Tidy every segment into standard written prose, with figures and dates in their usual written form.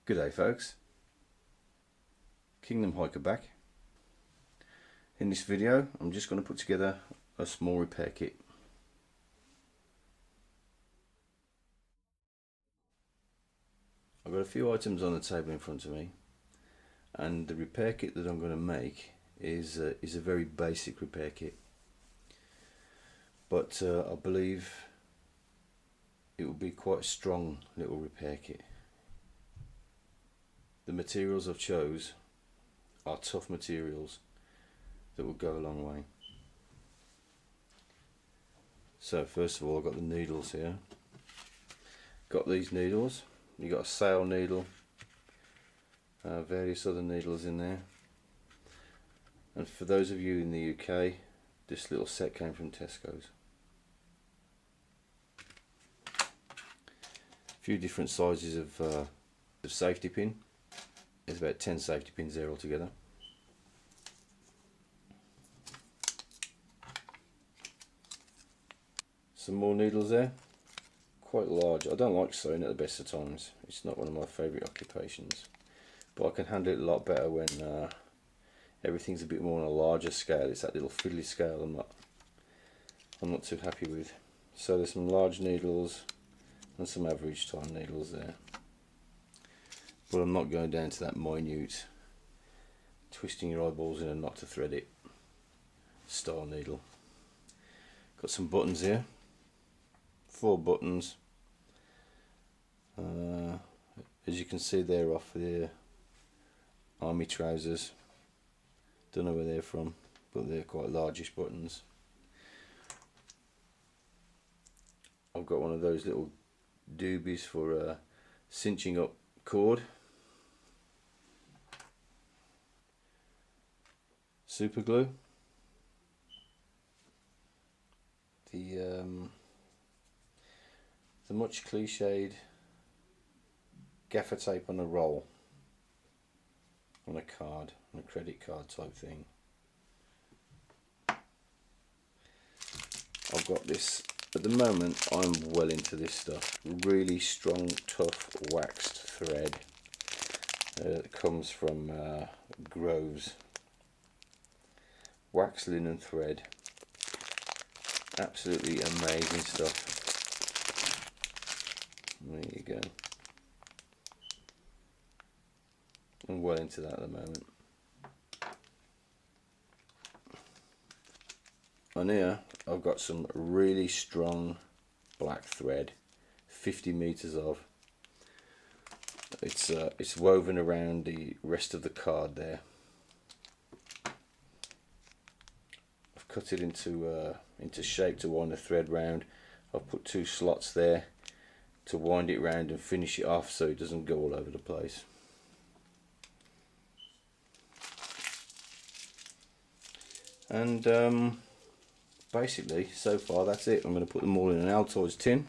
Good day folks, Kingdom Hiker back. In this video I'm just going to put together a small repair kit. I've got a few items on the table in front of me, and the repair kit that I'm going to make is a very basic repair kit, but I believe it will be quite a strong little repair kit. The materials I've chose are tough materials that will go a long way. So first of all, I've got the needles here. Got these needles. You got a sail needle, various other needles in there. And for those of you in the UK, this little set came from Tesco's. A few different sizes of safety pin. There's about 10 safety pins there altogether. Some more needles there, quite large. I don't like sewing at the best of times. It's not one of my favourite occupations, but I can handle it a lot better when everything's a bit more on a larger scale. It's that little fiddly scale I'm not too happy with. So there's some large needles and some average time needles there. But I'm not going down to that minute, twisting your eyeballs in a knot to thread it style needle. Got some buttons here, 4 buttons. As you can see, they're off the army trousers. Don't know where they're from, but they're quite largish buttons. I've got one of those little doobies for cinching up cord. Super glue. The much cliched gaffer tape on a roll, on a card, on a credit card type thing. I've got this, at the moment I'm well into this stuff. Really strong, tough, waxed thread that comes from Groves. Wax linen thread. Absolutely amazing stuff. There you go. I'm well into that at the moment. On here I've got some really strong black thread, 50 meters of. It's woven around the rest of the card there. I've cut it into shape to wind the thread round. I've put 2 slots there to wind it round and finish it off so it doesn't go all over the place. And basically, so far that's it. I'm going to put them all in an Altoids tin.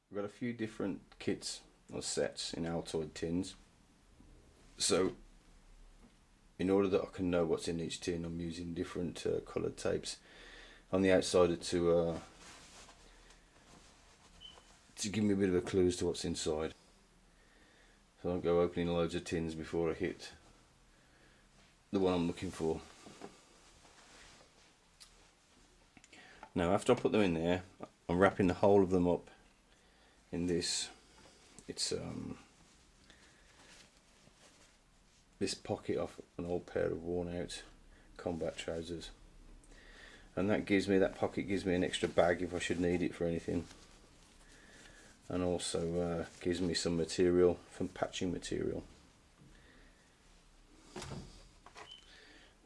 I've got a few different kits or sets in Altoid tins. So in order that I can know what's in each tin, I'm using different coloured tapes on the outside to give me a bit of a clue as to what's inside. So I don't go opening loads of tins before I hit the one I'm looking for. Now after I put them in there, I'm wrapping the whole of them up in this. It's this pocket off an old pair of worn out combat trousers, and that pocket gives me an extra bag if I should need it for anything, and also gives me some material, some patching material.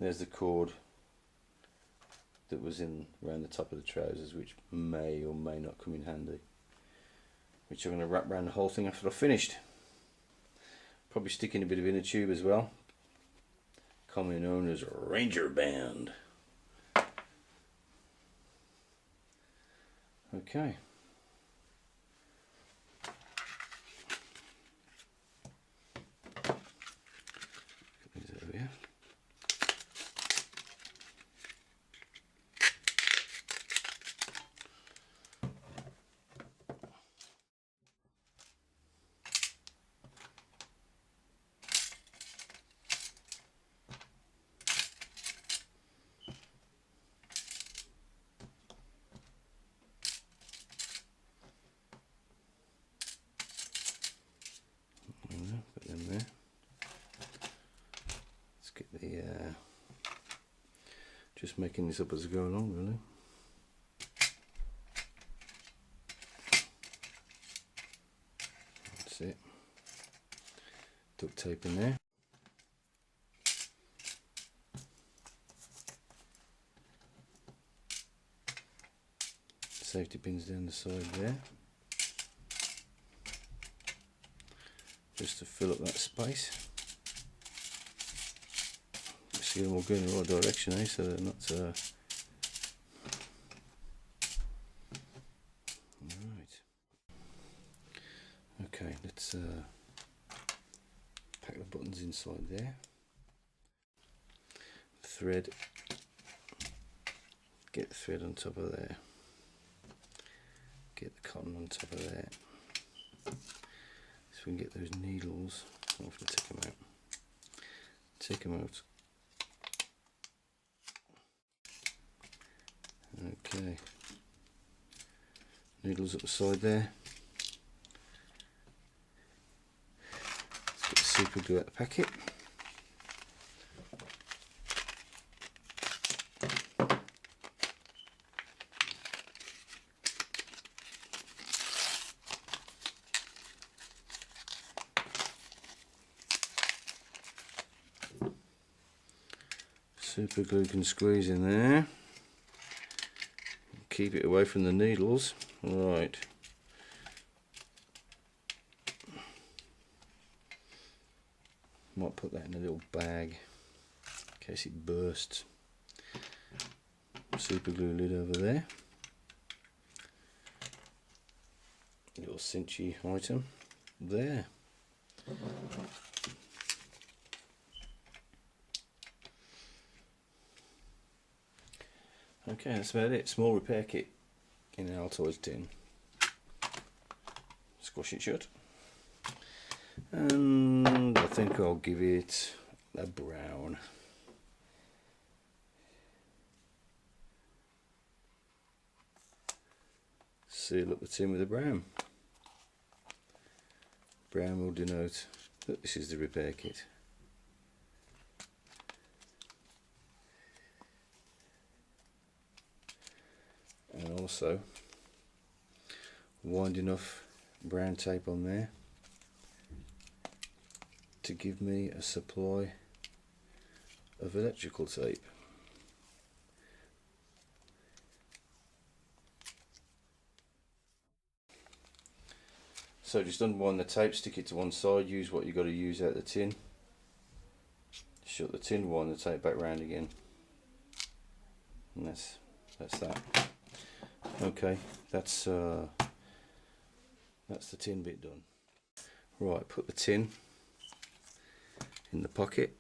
There's the cord that was in around the top of the trousers, which may or may not come in handy, which I'm going to wrap around the whole thing after I've finished. Probably stick in a bit of inner tube as well, commonly known as Ranger Band. Okay. Put these over here. Just making this up as I go along, really. That's it. Duct tape in there. Safety pins down the side there, just to fill up that space. See them all going in the right direction, eh? So they're not. Right. Okay, let's pack the buttons inside there. Thread. Get the thread on top of there. Get the cotton on top of there. So we can get those needles. I'll have to take them out. Take them out. Okay. Needles up the side there. Let's get the super glue out the packet. Super glue can squeeze in there. Keep it away from the needles. Right. Might put that in a little bag in case it bursts. Super glue lid over there. Little cinchy item there. Okay, that's about it. Small repair kit in an Altoids tin. Squash it shut. And I think I'll give it a brown. Seal up the tin with a brown. Brown will denote that this is the repair kit. And also wind enough brown tape on there to give me a supply of electrical tape. So just unwind the tape, stick it to one side, use what you've got to use out of the tin, shut the tin, wind the tape back round again, and that's that. Okay, that's the tin bit done. Right, put the tin in the pocket.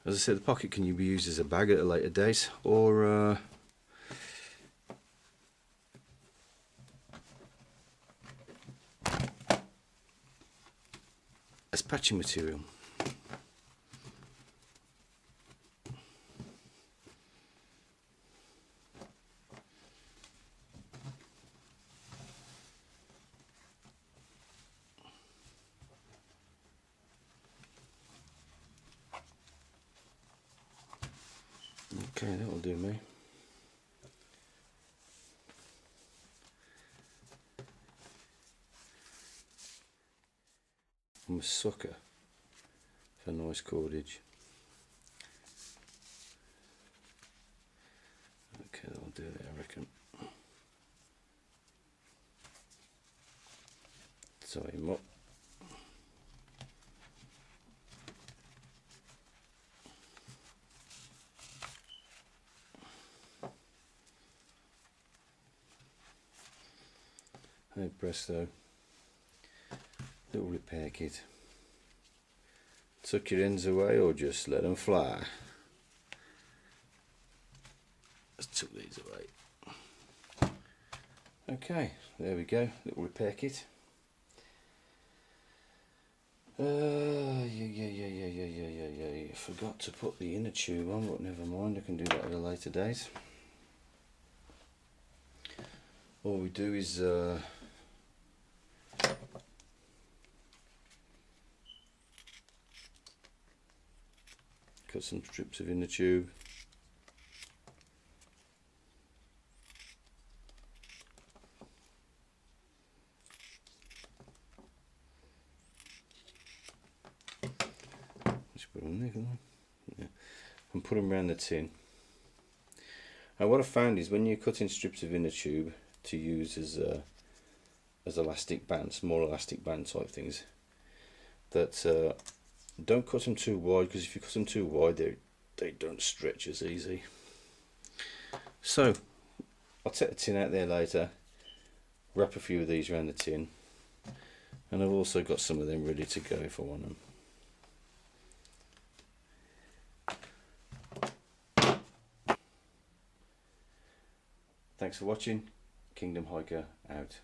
As I said, the pocket can be used as a bag at a later date, or as patching material. Okay, that'll do me. I'm a sucker for nice cordage. Okay, that'll do it, I reckon. Tie him up. Hey presto, little repair kit. Tuck your ends away or just let them fly. Let's tuck these away. Okay, there we go, little repair kit. Yeah. Forgot to put the inner tube on, but never mind, I can do that at a later date. All we do is cut some strips of inner tube. Just put them there, yeah. And put them around the tin. And what I found is when you're cutting strips of inner tube to use as elastic band, small elastic band type things, that don't cut them too wide, because if you cut them too wide they don't stretch as easy. So I'll take the tin out there later, wrap a few of these around the tin, and I've also got some of them ready to go if I want them. Thanks for watching. Kingdom Hiker out.